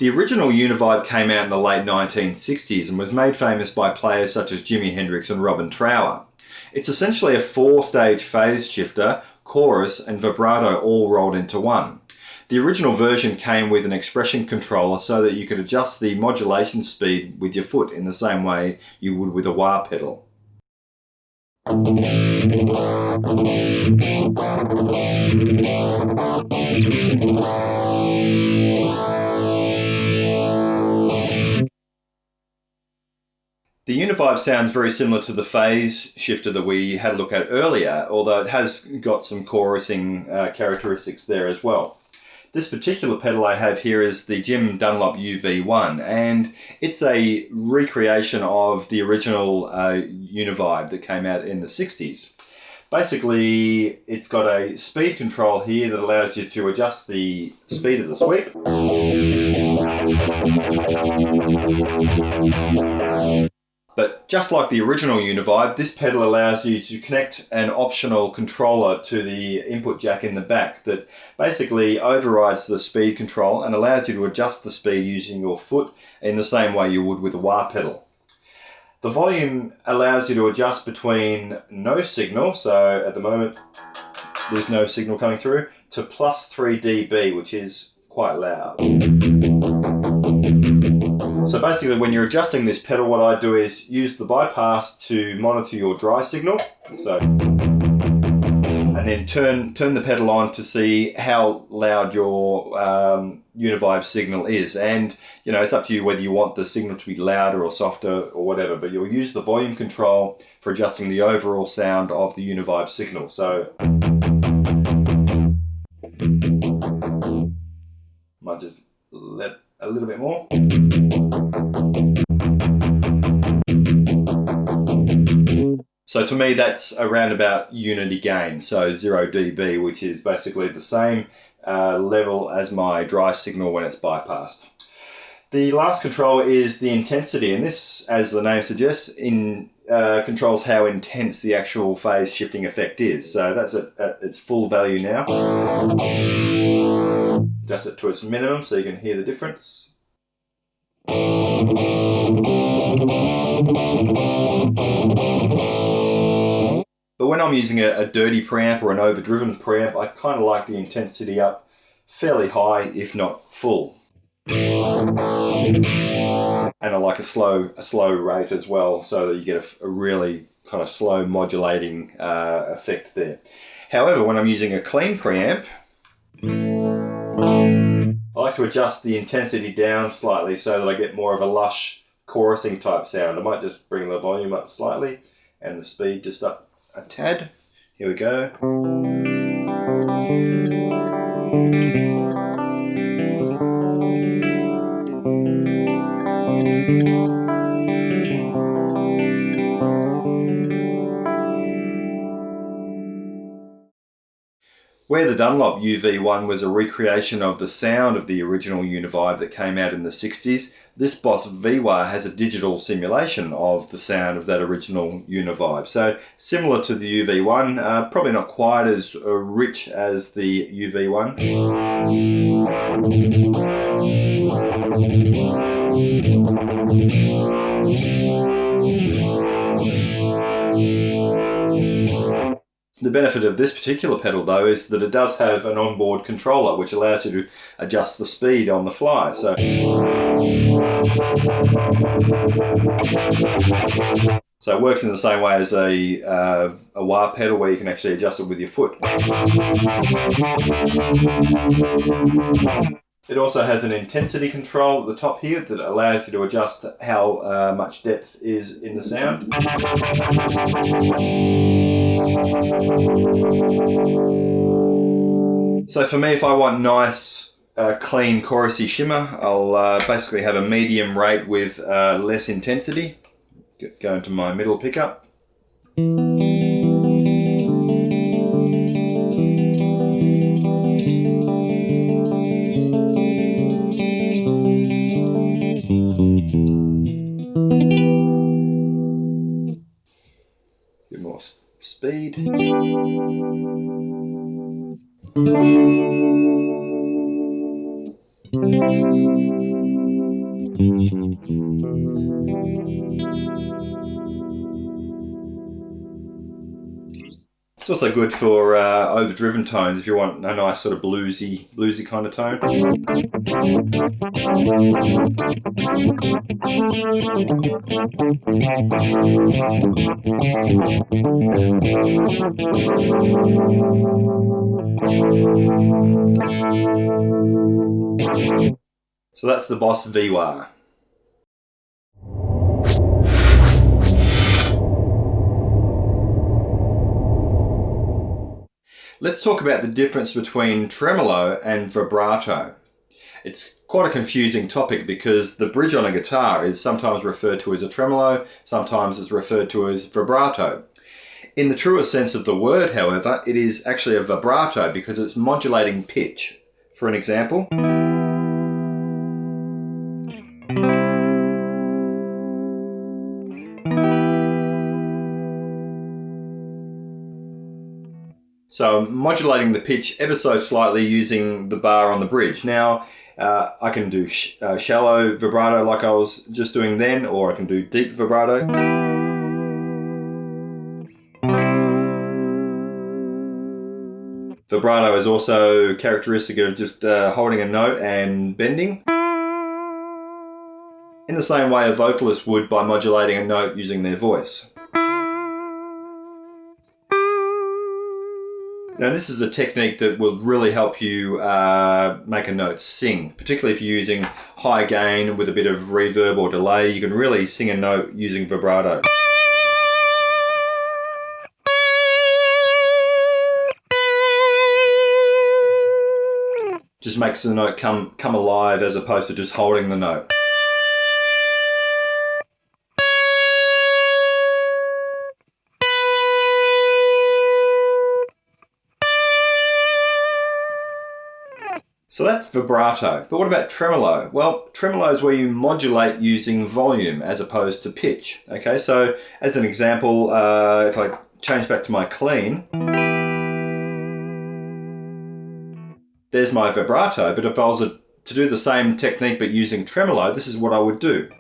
The original Univibe came out in the late 1960s and was made famous by players such as Jimi Hendrix and Robin Trower. It's essentially a 4-stage phase shifter, chorus and vibrato all rolled into one. The original version came with an expression controller so that you could adjust the modulation speed with your foot in the same way you would with a wah pedal. The Univibe sounds very similar to the phase shifter that we had a look at earlier, although it has got some chorusing characteristics there as well. This particular pedal I have here is the Jim Dunlop UV1, and it's a recreation of the original Univibe that came out in the 60s. Basically, it's got a speed control here that allows you to adjust the speed of the sweep. But just like the original Univibe, this pedal allows you to connect an optional controller to the input jack in the back that basically overrides the speed control and allows you to adjust the speed using your foot in the same way you would with a wah pedal. The volume allows you to adjust between no signal, so at the moment there's no signal coming through, to plus 3 dB, which is quite loud. So basically when you're adjusting this pedal, what I do is use the bypass to monitor your dry signal, and then turn the pedal on to see how loud your Univibe signal is. And it's up to you whether you want the signal to be louder or softer or whatever, but you'll use the volume control for adjusting the overall sound of the Univibe signal. So might just let a little bit more. So to me that's around about unity gain, so 0 dB, which is basically the same level as my dry signal when it's bypassed. The last control is the intensity, and this, as the name suggests, controls how intense the actual phase shifting effect is. So that's at its full value now. Adjust it to its minimum so you can hear the difference. But when I'm using a dirty preamp or an overdriven preamp, I kind of like the intensity up fairly high, if not full. And I like a slow rate as well, so that you get a really kind of slow modulating effect there. However, when I'm using a clean preamp, I like to adjust the intensity down slightly so that I get more of a lush chorusing type sound. I might just bring the volume up slightly and the speed just up a tad. Here we go. Where the Dunlop UV1 was a recreation of the sound of the original Univibe that came out in the 60s, this Boss V-Wah has a digital simulation of the sound of that original Univibe. So similar to the UV1, probably not quite as rich as the UV1. The benefit of this particular pedal though is that it does have an onboard controller which allows you to adjust the speed on the fly. So it works in the same way as a wah pedal where you can actually adjust it with your foot. It also has an intensity control at the top here that allows you to adjust how much depth is in the sound. So for me, if I want nice, clean, chorusy shimmer, I'll basically have a medium rate with less intensity. Go into my middle pickup. Bit more speed. It's also good for overdriven tones if you want a nice sort of bluesy kind of tone. So that's the Boss V-Wah. Let's talk about the difference between tremolo and vibrato. It's quite a confusing topic because the bridge on a guitar is sometimes referred to as a tremolo, sometimes it's referred to as vibrato. In the truest sense of the word, however, it is actually a vibrato because it's modulating pitch. For an example. So I'm modulating the pitch ever so slightly using the bar on the bridge. Now, I can do shallow vibrato like I was just doing then, or I can do deep vibrato. Vibrato is also characteristic of just holding a note and bending, in the same way a vocalist would by modulating a note using their voice. Now this is a technique that will really help you make a note sing, particularly if you're using high gain with a bit of reverb or delay. You can really sing a note using vibrato. Just makes the note come alive as opposed to just holding the note. So that's vibrato. But what about tremolo? Well, tremolo is where you modulate using volume as opposed to pitch. Okay, so as an example, if I change back to my clean, there's my vibrato. But if I was to do the same technique but using tremolo, this is what I would do.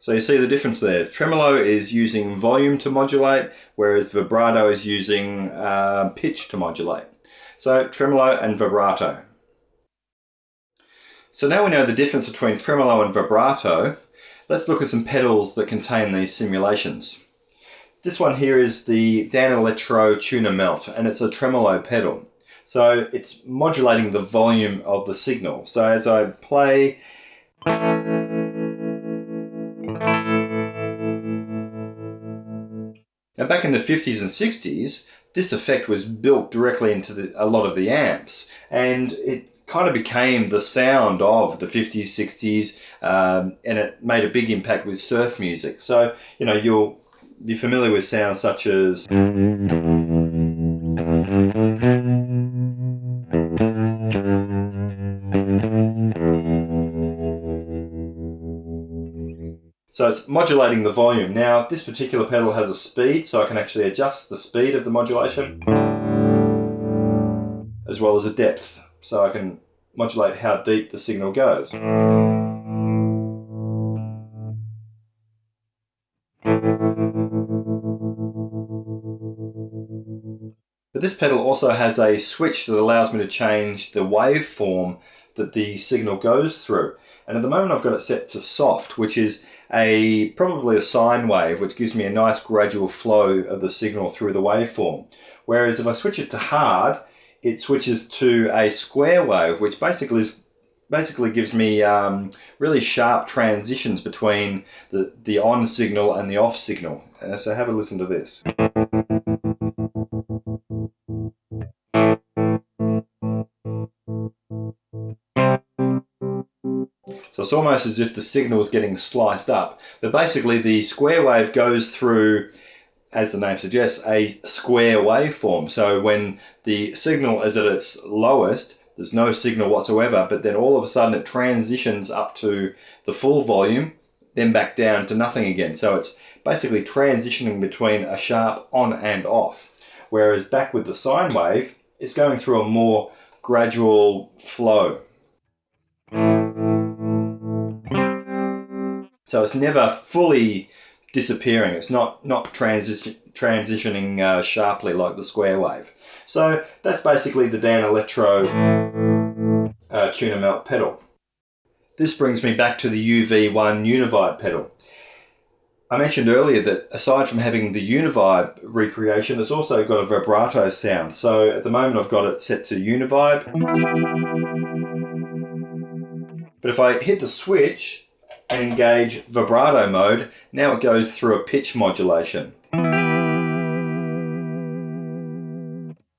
So you see the difference there. Tremolo is using volume to modulate, whereas vibrato is using pitch to modulate. So tremolo and vibrato. So now we know the difference between tremolo and vibrato. Let's look at some pedals that contain these simulations. This one here is the Danelectro Tuner Melt, and it's a tremolo pedal. So it's modulating the volume of the signal. So as I play, now back in the 50s and 60s, this effect was built directly into a lot of the amps, and it kind of became the sound of the 50s, 60s, and it made a big impact with surf music. So, you know, you'll be familiar with sounds such as... So it's modulating the volume. Now, this particular pedal has a speed, so I can actually adjust the speed of the modulation, as well as a depth, so I can modulate how deep the signal goes. But this pedal also has a switch that allows me to change the waveform that the signal goes through. And at the moment I've got it set to soft, which is probably a sine wave, which gives me a nice gradual flow of the signal through the waveform. Whereas if I switch it to hard, it switches to a square wave, which basically gives me really sharp transitions between the on signal and the off signal. So have a listen to this. So it's almost as if the signal is getting sliced up. But basically the square wave goes through, as the name suggests, a square waveform. So when the signal is at its lowest, there's no signal whatsoever, but then all of a sudden it transitions up to the full volume, then back down to nothing again. So it's basically transitioning between a sharp on and off. Whereas back with the sine wave, it's going through a more gradual flow. So it's never fully disappearing. It's not transitioning sharply like the square wave. So that's basically the Dan Electro tuner melt pedal. This brings me back to the UV1 Univibe pedal. I mentioned earlier that aside from having the Univibe recreation, it's also got a vibrato sound. So at the moment I've got it set to Univibe. But if I hit the switch and engage vibrato mode, now it goes through a pitch modulation.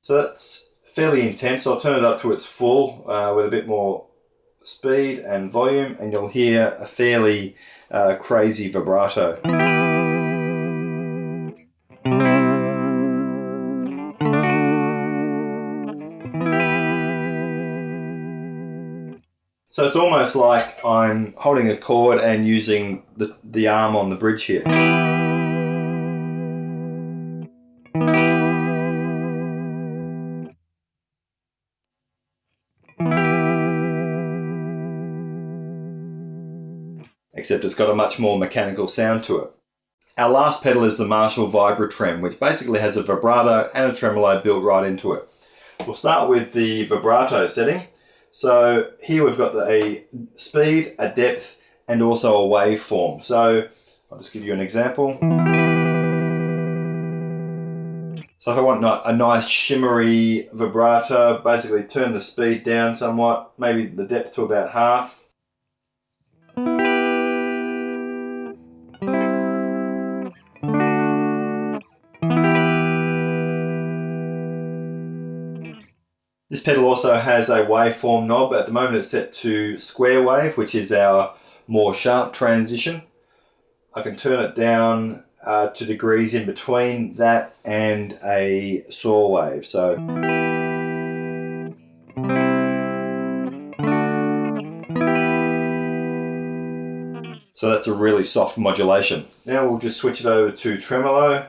So that's fairly intense. I'll turn it up to its full with a bit more speed and volume, and you'll hear a fairly crazy vibrato. So it's almost like I'm holding a chord and using the arm on the bridge here. Except it's got a much more mechanical sound to it. Our last pedal is the Marshall Vibra-Trem, which basically has a vibrato and a tremolo built right into it. We'll start with the vibrato setting. So here we've got a speed, a depth, and also a waveform. So I'll just give you an example. So if I want a nice shimmery vibrato, basically turn the speed down somewhat, maybe the depth to about half. This pedal also has a waveform knob. At the moment it's set to square wave, which is our more sharp transition. I can turn it down to degrees in between that and a saw wave. So that's a really soft modulation. Now we'll just switch it over to tremolo.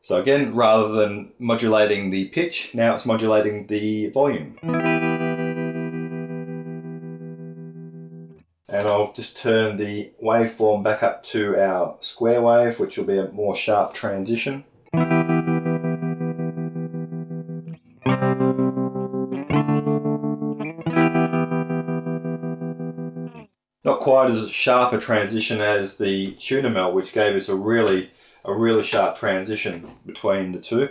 So again, rather than modulating the pitch, now it's modulating the volume. And I'll just turn the waveform back up to our square wave, which will be a more sharp transition. Not quite as sharp a transition as the tuner melt, which gave us a really sharp transition between the two.